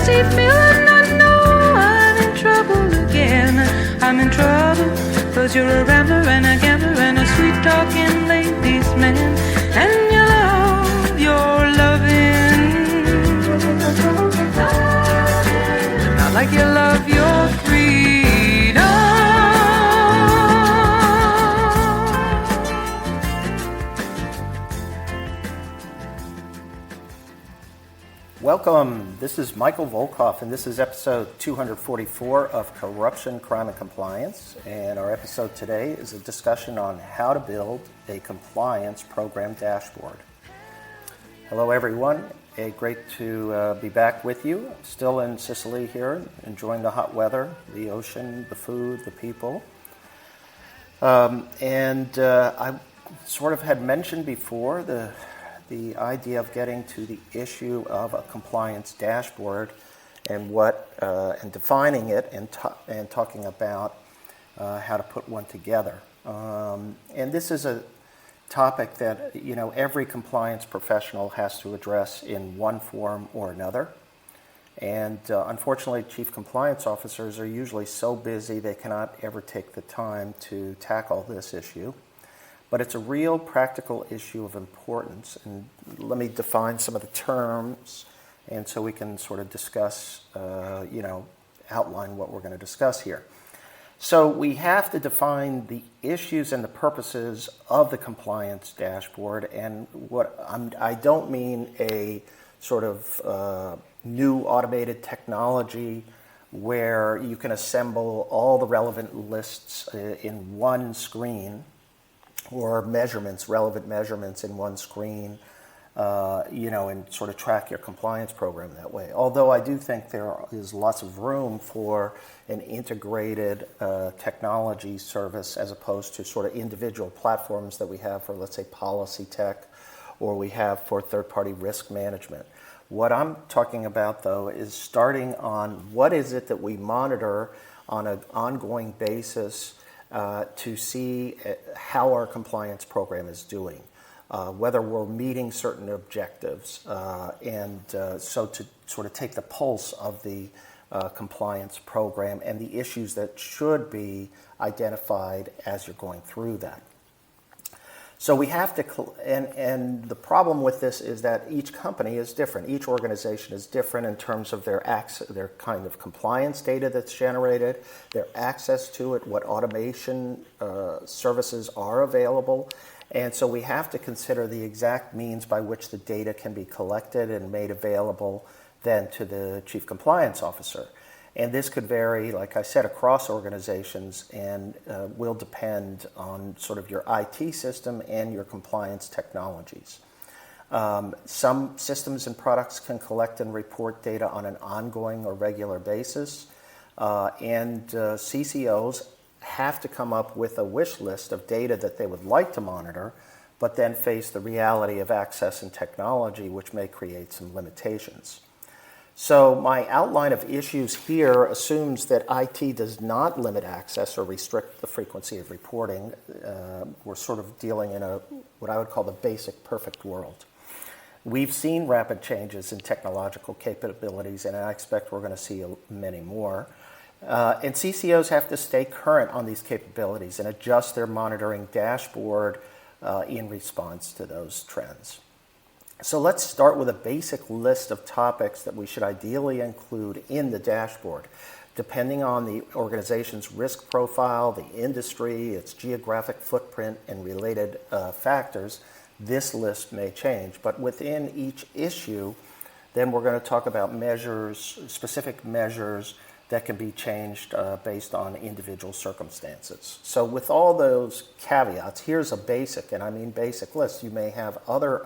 crazy feeling, I know I'm in trouble again. I'm in trouble, 'cause you're a rambler and a gambler and a sweet-talking ladies' man. And you love your loving, not like you love your freedom. Welcome. This is Michael Volkov, and this is episode 244 of Corruption, Crime, and Compliance. And our episode today is a discussion on how to build a compliance program dashboard. Hello, everyone. Great to be back with you. Still in Sicily here, enjoying the hot weather, the ocean, the food, the people. I sort of had mentioned before the idea of getting to the issue of a compliance dashboard and and defining it and talking about how to put one together. And this is a topic that every compliance professional has to address in one form or another. And unfortunately, chief compliance officers are usually so busy they cannot ever take the time to tackle this issue. But it's a real practical issue of importance. And let me define some of the terms, and so we can sort of discuss, outline what we're going to discuss here. So we have to define the issues and the purposes of the compliance dashboard. And I don't mean a sort of new automated technology where you can assemble all the relevant lists in one screen, or relevant measurements in one screen, and sort of track your compliance program that way. Although I do think there is lots of room for an integrated technology service as opposed to sort of individual platforms that we have for, let's say, policy tech, or we have for third-party risk management. What I'm talking about, though, is starting on what is it that we monitor on an ongoing basis to see how our compliance program is doing, whether we're meeting certain objectives, so to sort of take the pulse of the compliance program and the issues that should be identified as you're going through that. So we have to, and the problem with this is that each company is different. Each organization is different in terms of their kind of compliance data that's generated, their access to it, what automation services are available. And so we have to consider the exact means by which the data can be collected and made available then to the chief compliance officer. And this could vary, like I said, across organizations and will depend on sort of your IT system and your compliance technologies. Some systems and products can collect and report data on an ongoing or regular basis. And CCOs have to come up with a wish list of data that they would like to monitor, but then face the reality of access and technology, which may create some limitations. So my outline of issues here assumes that IT does not limit access or restrict the frequency of reporting. We're sort of dealing in what I would call the basic perfect world. We've seen rapid changes in technological capabilities, and I expect we're going to see many more. And CCOs have to stay current on these capabilities and adjust their monitoring dashboard in response to those trends. So let's start with a basic list of topics that we should ideally include in the dashboard. Depending on the organization's risk profile, the industry, its geographic footprint, and related factors, this list may change. But within each issue, then we're going to talk about specific measures that can be changed based on individual circumstances. So with all those caveats, here's a basic, and I mean basic list. You may have other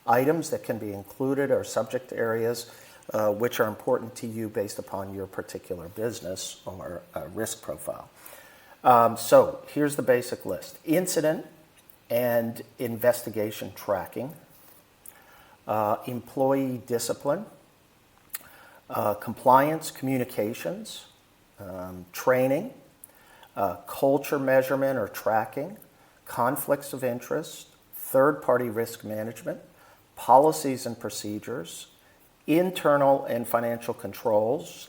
items that can be included or subject areas which are important to you based upon your particular business or risk profile. So here's the basic list. Incident and investigation tracking, employee discipline, compliance communications, training, culture measurement or tracking, conflicts of interest, third-party risk management, policies and procedures, internal and financial controls,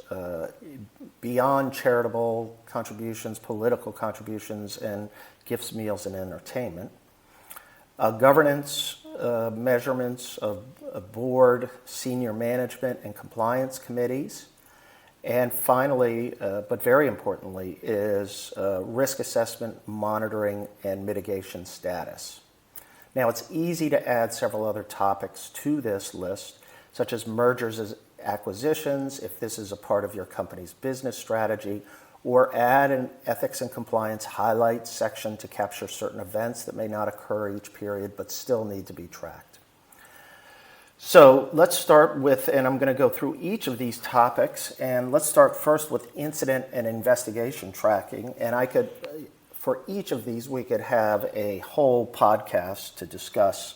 beyond charitable contributions, political contributions, and gifts, meals, and entertainment. Governance measurements of board, senior management, and compliance committees. And finally, but very importantly, is risk assessment, monitoring, and mitigation status. Now, it's easy to add several other topics to this list, such as mergers and acquisitions, if this is a part of your company's business strategy, or add an ethics and compliance highlights section to capture certain events that may not occur each period but still need to be tracked. So let's start with, and I'm going to go through each of these topics, and let's start first with incident and investigation tracking. And for each of these, we could have a whole podcast to discuss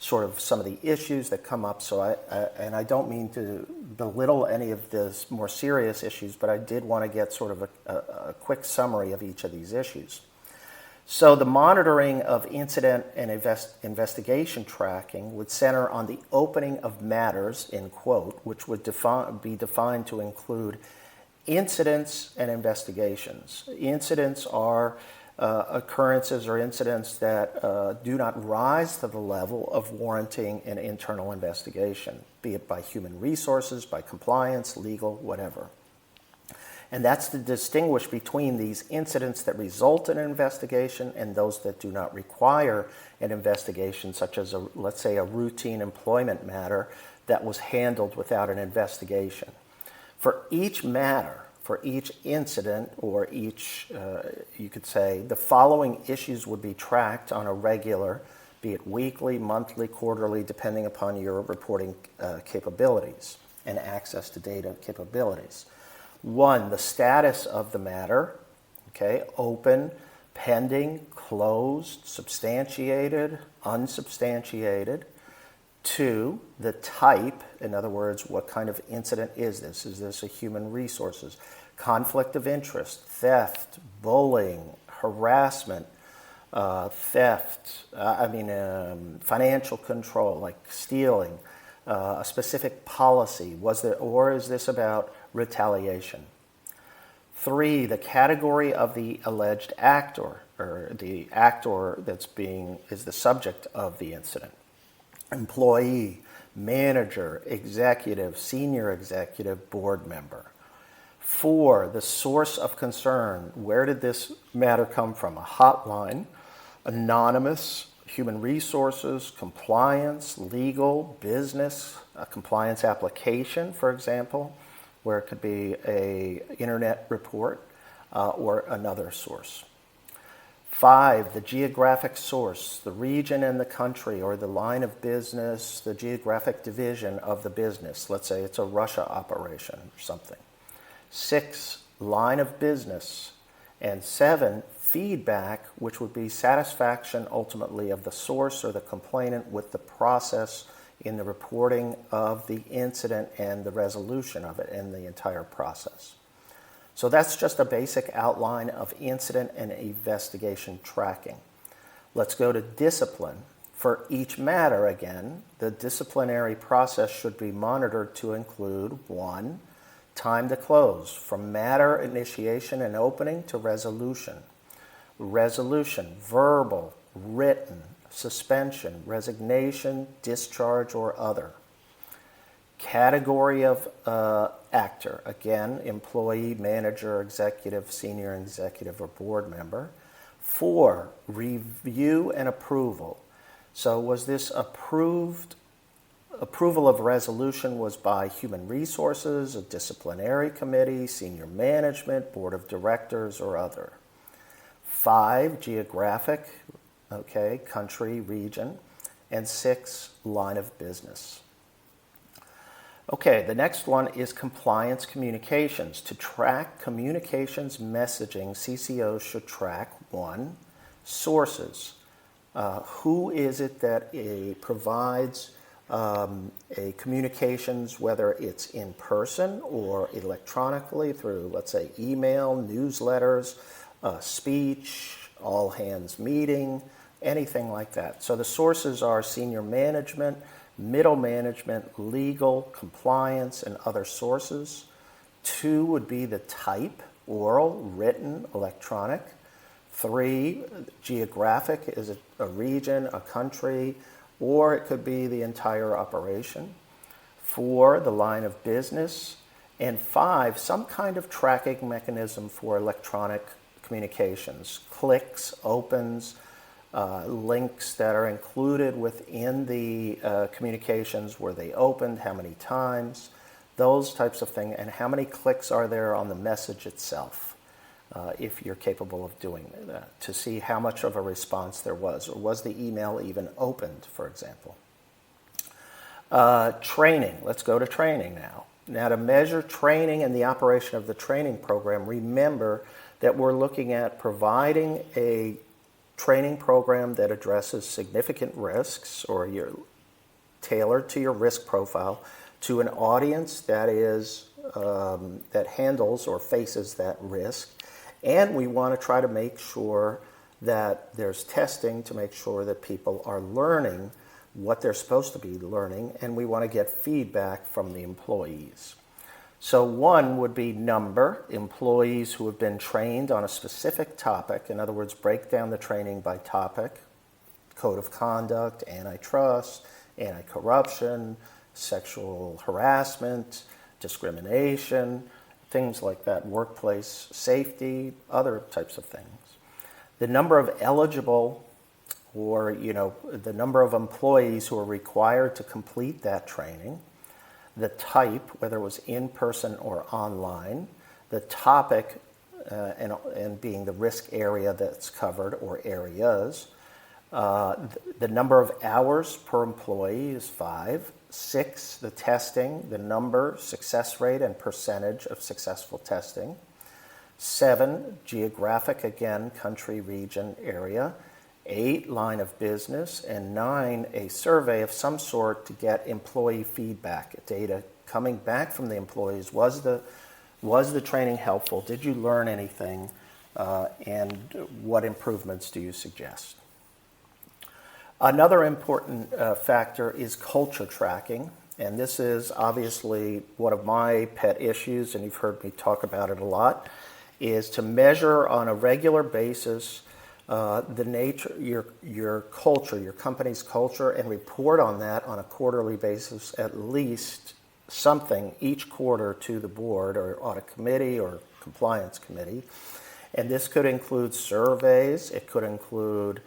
sort of some of the issues that come up. So I don't mean to belittle any of the more serious issues, but I did want to get sort of a quick summary of each of these issues. So the monitoring of incident and investigation tracking would center on the opening of matters, in quote, which would be defined to include incidents and investigations. Incidents are occurrences or incidents that do not rise to the level of warranting an internal investigation, be it by human resources, by compliance, legal, whatever. And that's to distinguish between these incidents that result in an investigation and those that do not require an investigation, such as, let's say, a routine employment matter that was handled without an investigation. For each matter, for each incident, or each, you could say, the following issues would be tracked on a regular, be it weekly, monthly, quarterly, depending upon your reporting capabilities and access to data capabilities. 1, the status of the matter, okay, open, pending, closed, substantiated, unsubstantiated. 2, the type, in other words, what kind of incident is this? Is this a human resources? Conflict of interest, theft, bullying, harassment, financial control, like stealing, a specific policy, or is this about retaliation? 3, the category of the alleged actor, or the actor is the subject of the incident. Employee, manager, executive, senior executive, board member. 4, the source of concern. Where did this matter come from? A hotline, anonymous, human resources, compliance, legal, business, a compliance application, for example, where it could be an internet report or another source. 5, the geographic source, the region and the country or the line of business, the geographic division of the business. Let's say it's a Russia operation or something. 6, line of business. And 7, feedback, which would be satisfaction ultimately of the source or the complainant with the process in the reporting of the incident and the resolution of it and the entire process. So that's just a basic outline of incident and investigation tracking. Let's go to discipline. For each matter, again, the disciplinary process should be monitored to include 1, time to close, from matter initiation and opening to resolution. Resolution, verbal, written, suspension, resignation, discharge, or other. Category of actor, again, employee, manager, executive, senior executive, or board member. 4, review and approval. So was this approved? Approval of resolution was by human resources, a disciplinary committee, senior management, board of directors, or other. 5, geographic, okay, country, region. And 6, line of business. Okay, the next one is compliance communications. To track communications messaging, CCOs should track 1, sources. Who is it that provides a communications, whether it's in person or electronically through, let's say, email, newsletters, speech, all hands meeting, anything like that. So the sources are senior management, middle management, legal, compliance, and other sources. 2 would be the type, oral, written, electronic. 3, geographic, is it a region, a country, or it could be the entire operation. 4, the line of business. And 5, some kind of tracking mechanism for electronic communications, clicks, opens, links that are included within the communications. Were they opened, how many times, those types of things, and how many clicks are there on the message itself, if you're capable of doing that, to see how much of a response there was, or was the email even opened, for example. Training, let's go to training now. Now, to measure training and the operation of the training program, remember that we're looking at providing a training program that addresses significant risks, or you're tailored to your risk profile, to an audience that is that handles or faces that risk. And we want to try to make sure that there's testing to make sure that people are learning what they're supposed to be learning, and we want to get feedback from the employees. So 1 would be number, employees who have been trained on a specific topic. In other words, break down the training by topic: code of conduct, antitrust, anti-corruption, sexual harassment, discrimination, things like that, workplace safety, other types of things. The number of eligible, or the number of employees who are required to complete that training, the type, whether it was in person or online, the topic, and being the risk area that's covered or areas. The number of hours per employee is 5. 6, the testing, the number, success rate, and percentage of successful testing. 7, geographic, again, country, region, area. 8, line of business. And 9, a survey of some sort to get employee feedback, data coming back from the employees. Was the training helpful? Did you learn anything? And what improvements do you suggest? Another important factor is culture tracking, and this is obviously one of my pet issues, and you've heard me talk about it a lot, is to measure on a regular basis the nature, your culture, your company's culture, and report on that on a quarterly basis, at least something each quarter to the board or audit committee or compliance committee. And this could include surveys, it could include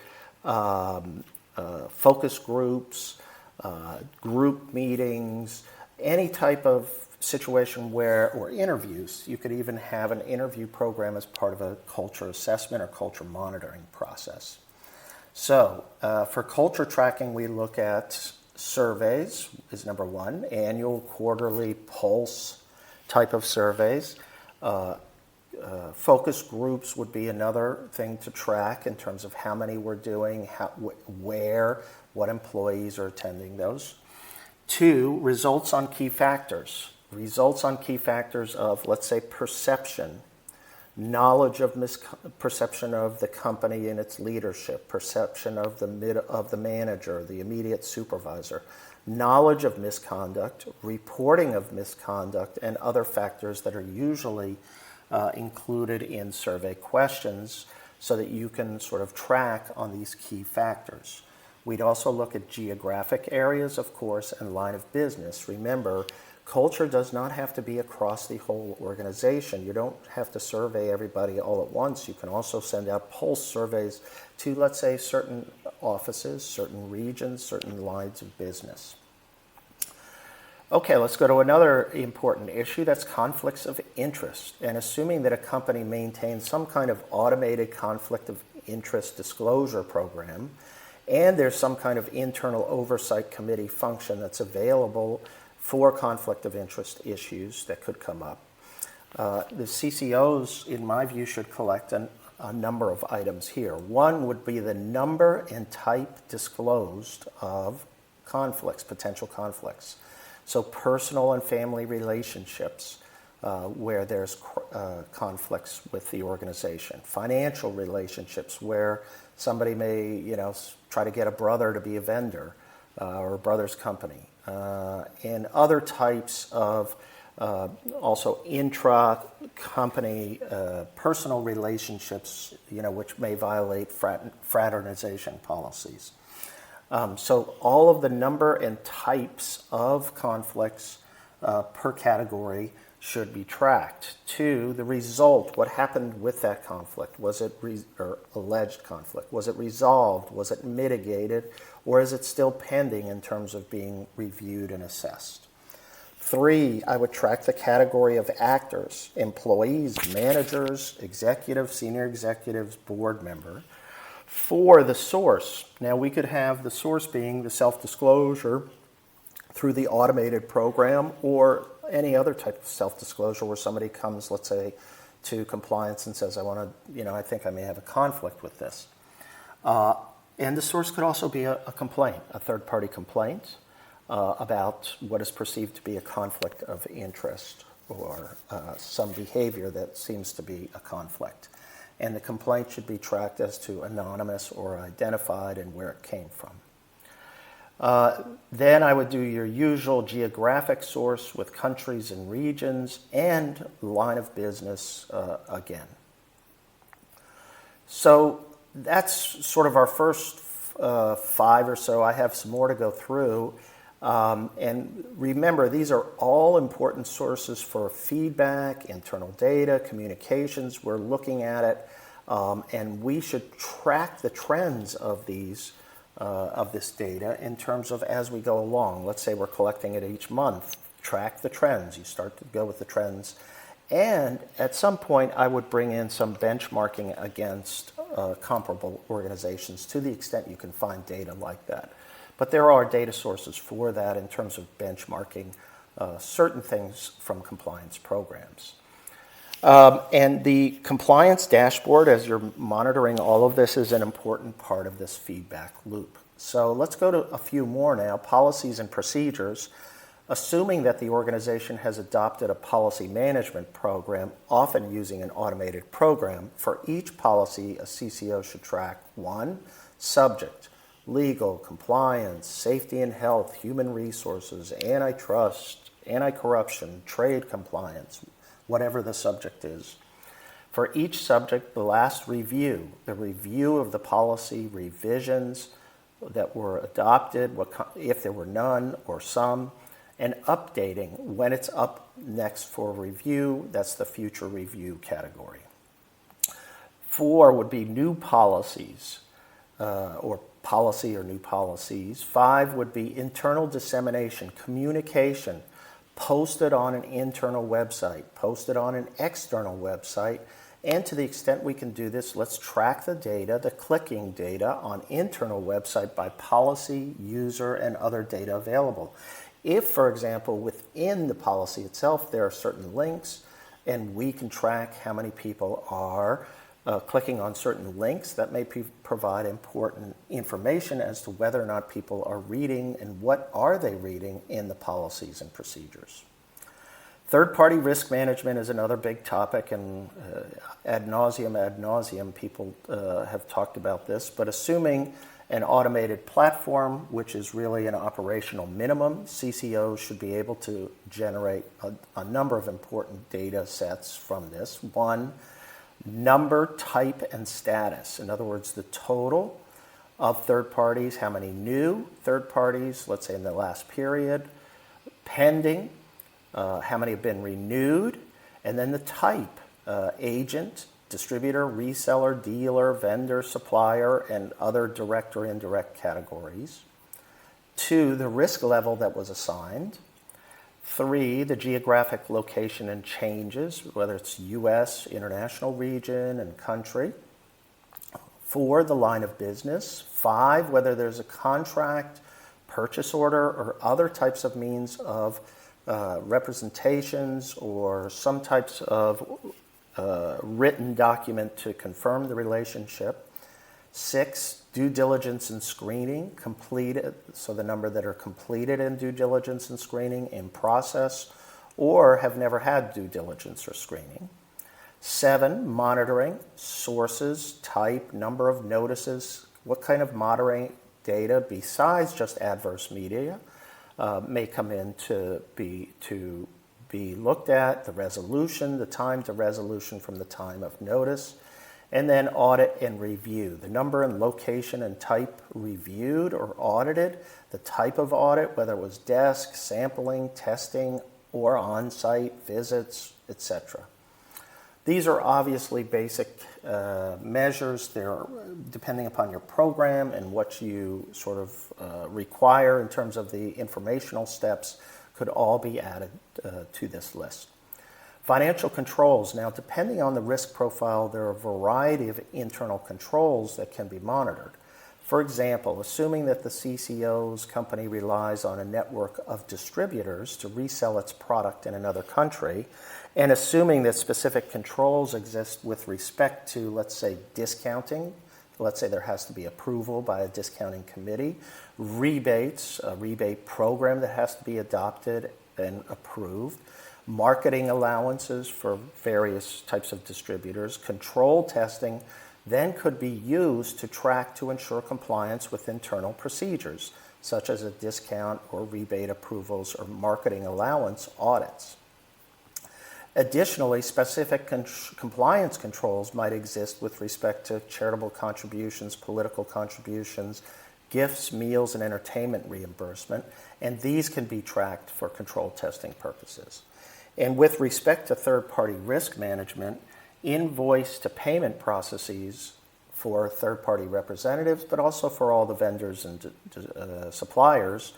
focus groups, group meetings, any type of situation or interviews. You could even have an interview program as part of a culture assessment or culture monitoring process. So for culture tracking, we look at surveys is number 1, annual, quarterly, pulse type of surveys. Focus groups would be another thing to track in terms of how many we're doing, where, what employees are attending those. 2, results on key factors. Results on key factors of, let's say, perception, knowledge of perception of the company and its leadership, perception of the manager, the immediate supervisor, knowledge of misconduct, reporting of misconduct, and other factors that are usually included in survey questions so that you can sort of track on these key factors. We'd also look at geographic areas, of course, and line of business. Remember, culture does not have to be across the whole organization. You don't have to survey everybody all at once. You can also send out pulse surveys to, let's say, certain offices, certain regions, certain lines of business. Okay, let's go to another important issue, that's conflicts of interest. And assuming that a company maintains some kind of automated conflict of interest disclosure program, and there's some kind of internal oversight committee function that's available for conflict of interest issues that could come up. The CCOs, in my view, should collect a number of items here. 1 would be the number and type disclosed of conflicts, potential conflicts. So personal and family relationships where there's conflicts with the organization. Financial relationships where somebody may, try to get a brother to be a vendor. or brother's company, and other types of also intra-company personal relationships, which may violate fraternization policies. So all of the number and types of conflicts per category should be tracked. 2, the result, what happened with that conflict? Was it or alleged conflict? Was it resolved? Was it mitigated? Or is it still pending in terms of being reviewed and assessed? 3, I would track the category of actors, employees, managers, executives, senior executives, board member. 4, the source. Now we could have the source being the self-disclosure through the automated program or any other type of self-disclosure where somebody comes, let's say, to compliance and says, I think I may have a conflict with this. And the source could also be a complaint, a third-party complaint about what is perceived to be a conflict of interest or some behavior that seems to be a conflict. And the complaint should be tracked as to anonymous or identified and where it came from. Then I would do your usual geographic source with countries and regions and line of business again. So that's sort of our first 5 or so. I have some more to go through. And remember, these are all important sources for feedback, internal data, communications. We're looking at it, and we should track the trends of these, of this data in terms of as we go along. Let's say we're collecting it each month. Track the trends. You start to go with the trends. And at some point, I would bring in some benchmarking against comparable organizations to the extent you can find data like that. But there are data sources for that in terms of benchmarking certain things from compliance programs. And the compliance dashboard, as you're monitoring all of this, is an important part of this feedback loop. So let's go to a few more now. Policies and procedures. Assuming that the organization has adopted a policy management program, often using an automated program, for each policy, a CCO should track 1, subject, legal, compliance, safety and health, human resources, antitrust, anti-corruption, trade compliance, whatever the subject is. For each subject, the last review, the review of the policy, revisions that were adopted, if there were none or some, and updating when it's up next for review. That's the future review category. 4 would be new policies or policy or new policies. 5 would be internal dissemination, communication, posted on an internal website, posted on an external website, and to the extent we can do this, let's track the data, the clicking data on internal website by policy, user, and other data available. If, for example, within the policy itself, there are certain links, and we can track how many people are clicking on certain links, that may provide important information as to whether or not people are reading and what are they reading in the policies and procedures. Third-party risk management is another big topic, and ad nauseum, people have talked about this, but assuming an automated platform, which is really an operational minimum, CCOs should be able to generate a number of important data sets from this. 1, number, type, and status. In other words, the total of third parties, how many new third parties, let's say in the last period, pending, how many have been renewed, and then the type, agent, distributor, reseller, dealer, vendor, supplier, and other direct or indirect categories. 2, the risk level that was assigned. 3, the geographic location and changes, whether it's U.S., international region, and country. 4, the line of business. 5, whether there's a contract, purchase order, or other types of means of representations or some types of written document to confirm the relationship. 6, due diligence and screening completed, so the number that are completed in due diligence and screening, in process, or have never had due diligence or screening. 7, monitoring, sources, type, number of notices, what kind of monitoring data besides just adverse media may come in to be looked at, the resolution, the time to resolution from the time of notice, and then audit and review. The number and location and type reviewed or audited, the type of audit, whether it was desk, sampling, testing, or on-site visits, etc. These are obviously basic measures. They're depending upon your program and what you sort of require in terms of the informational steps could all be added to this list. Financial controls. Now, depending on the risk profile, there are a variety of internal controls that can be monitored. For example, assuming that the CCO's company relies on a network of distributors to resell its product in another country, and assuming that specific controls exist with respect to, let's say, discounting, let's say there has to be approval by a discounting committee, rebates, a rebate program that has to be adopted and approved, marketing allowances for various types of distributors, control testing then could be used to track to ensure compliance with internal procedures, such as a discount or rebate approvals or marketing allowance audits. Additionally, specific compliance controls might exist with respect to charitable contributions, political contributions, gifts, meals, and entertainment reimbursement, and these can be tracked for control testing purposes. And with respect to third-party risk management, invoice to payment processes for third-party representatives, but also for all the vendors and suppliers,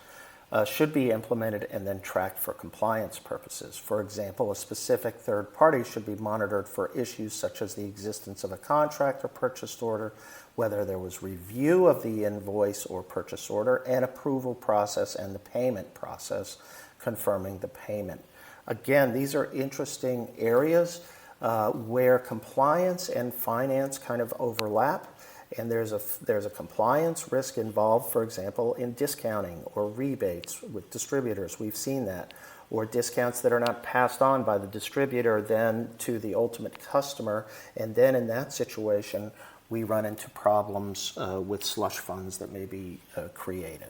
should be implemented and then tracked for compliance purposes. For example, a specific third party should be monitored for issues such as the existence of a contract or purchase order, whether there was review of the invoice or purchase order, and approval process and the payment process confirming the payment. Again, these are interesting areas where compliance and finance kind of overlap. And there's a compliance risk involved, for example, in discounting or rebates with distributors. We've seen that. Or discounts that are not passed on by the distributor then to the ultimate customer. And then in that situation, we run into problems with slush funds that may be created.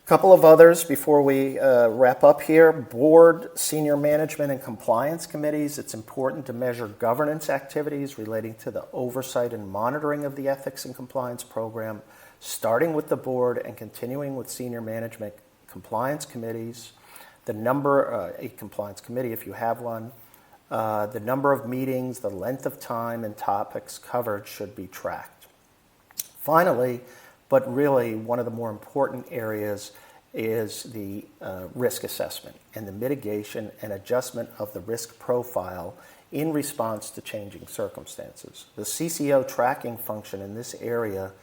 A couple of others before we wrap up here. Board, senior management, and compliance committees. It's important to measure governance activities relating to the oversight and monitoring of the ethics and compliance program, starting with the board and continuing with senior management compliance committees. The number, a compliance committee if you have one, the number of meetings, the length of time, and topics covered should be tracked. Finally, but really one of the more important areas is the risk assessment and the mitigation and adjustment of the risk profile in response to changing circumstances. The CCO tracking function in this area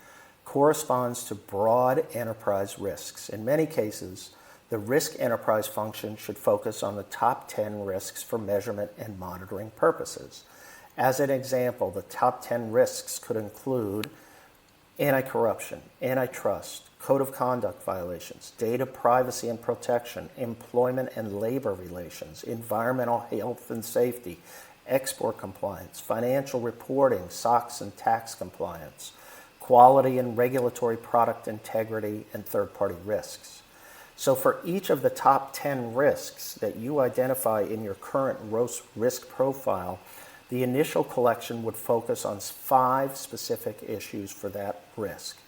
corresponds to broad enterprise risks. In many cases, the risk enterprise function should focus on the top 10 risks for measurement and monitoring purposes. As an example, the top 10 risks could include anti-corruption, antitrust, code of conduct violations, data privacy and protection, employment and labor relations, environmental health and safety, export compliance, financial reporting, SOX and tax compliance, quality and regulatory product integrity, and third-party risks. So for each of the top 10 risks that you identify in your current risk profile, the initial collection would focus on 5 specific issues for that risk.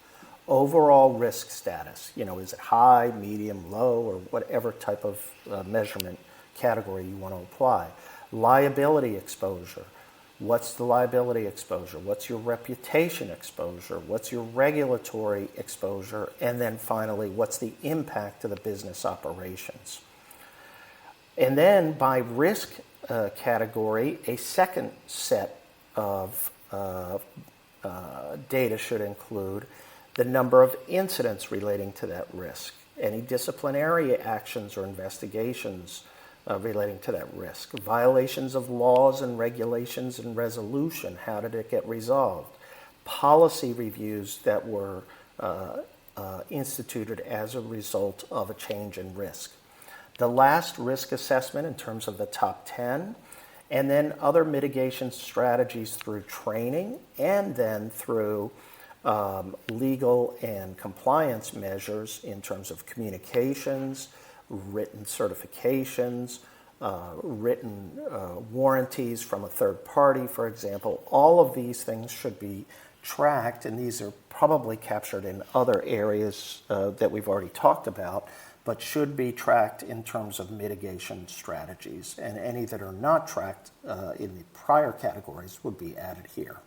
Overall risk status, is it high, medium, low, or whatever type of measurement category you want to apply. Liability exposure. What's the liability exposure? What's your reputation exposure? What's your regulatory exposure? And then finally, what's the impact to the business operations? And then by risk category, a second set of data should include the number of incidents relating to that risk, any disciplinary actions or investigations relating to that risk, violations of laws and regulations and resolution, how did it get resolved, policy reviews that were instituted as a result of a change in risk. The last risk assessment in terms of the top 10, and then other mitigation strategies through training and then through legal and compliance measures in terms of communications, written certifications, written warranties from a third party, for example. All of these things should be tracked, and these are probably captured in other areas that we've already talked about, but should be tracked in terms of mitigation strategies. And any that are not tracked in the prior categories would be added here.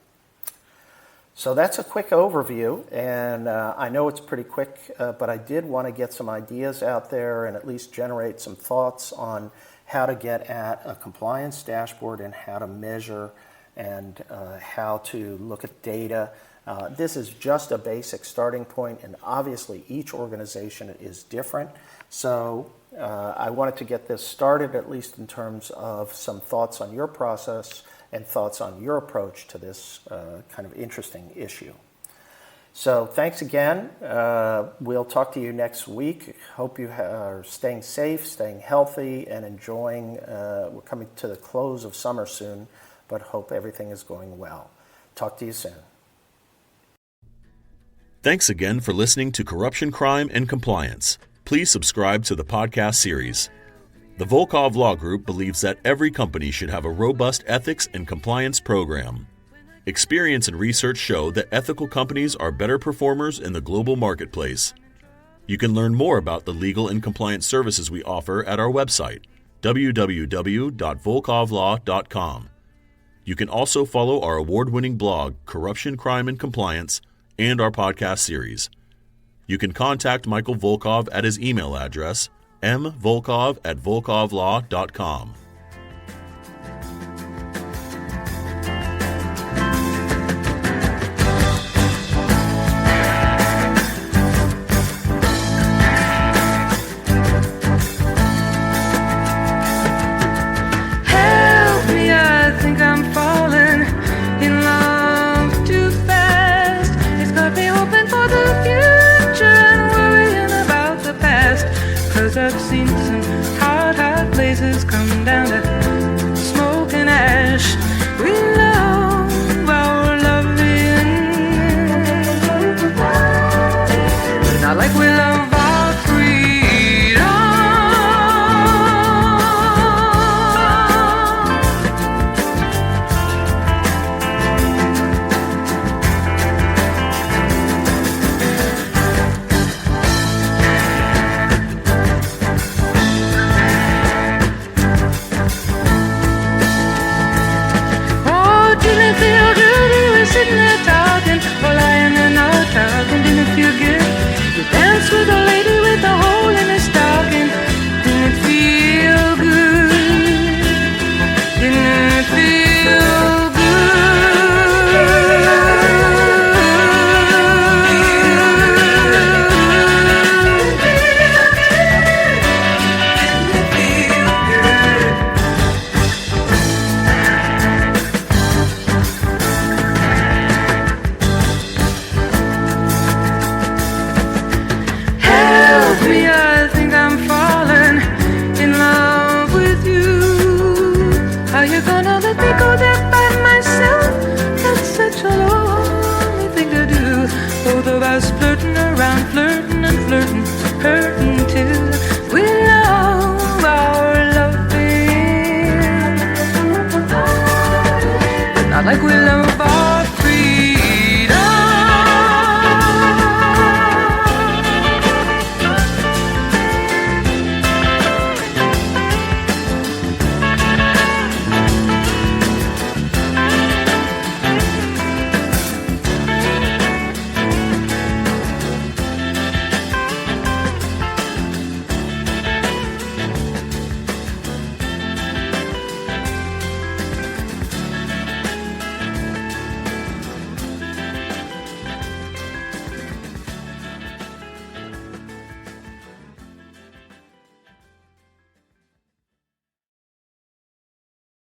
So that's a quick overview, and I know it's pretty quick, but I did want to get some ideas out there and at least generate some thoughts on how to get at a compliance dashboard and how to measure and how to look at data. This is just a basic starting point, and obviously each organization is different. So I wanted to get this started, at least in terms of some thoughts on your process and thoughts on your approach to this kind of interesting issue. So thanks again. We'll talk to you next week. Hope you are staying safe, staying healthy, and enjoying. We're coming to the close of summer soon, but hope everything is going well. Talk to you soon. Thanks again for listening to Corruption, Crime, and Compliance. Please subscribe to the podcast series. The Volkov Law Group believes that every company should have a robust ethics and compliance program. Experience and research show that ethical companies are better performers in the global marketplace. You can learn more about the legal and compliance services we offer at our website, www.volkovlaw.com. You can also follow our award-winning blog, Corruption, Crime, and Compliance, and our podcast series. You can contact Michael Volkov at his email address, mvolkov@volkovlaw.com. Help me, I think I'm falling in love too fast. It's got me hoping for the future and worrying about the past. 'Cause I've seen some hot places come down to smoke and ash. We love our loving, not like we love our freedom. Oh, didn't it feel good? We were sitting there talking, or lying in our talking. Didn't it feel good? We danced with a lady with a hole in her stocking. Didn't it feel good? Didn't it feel Help me, I think I'm falling in love with you. Are you gonna let me go there by myself? That's such a lonely thing to do. Both of us flirting around, flirting and flirting, hurting too. We love our loving, not like we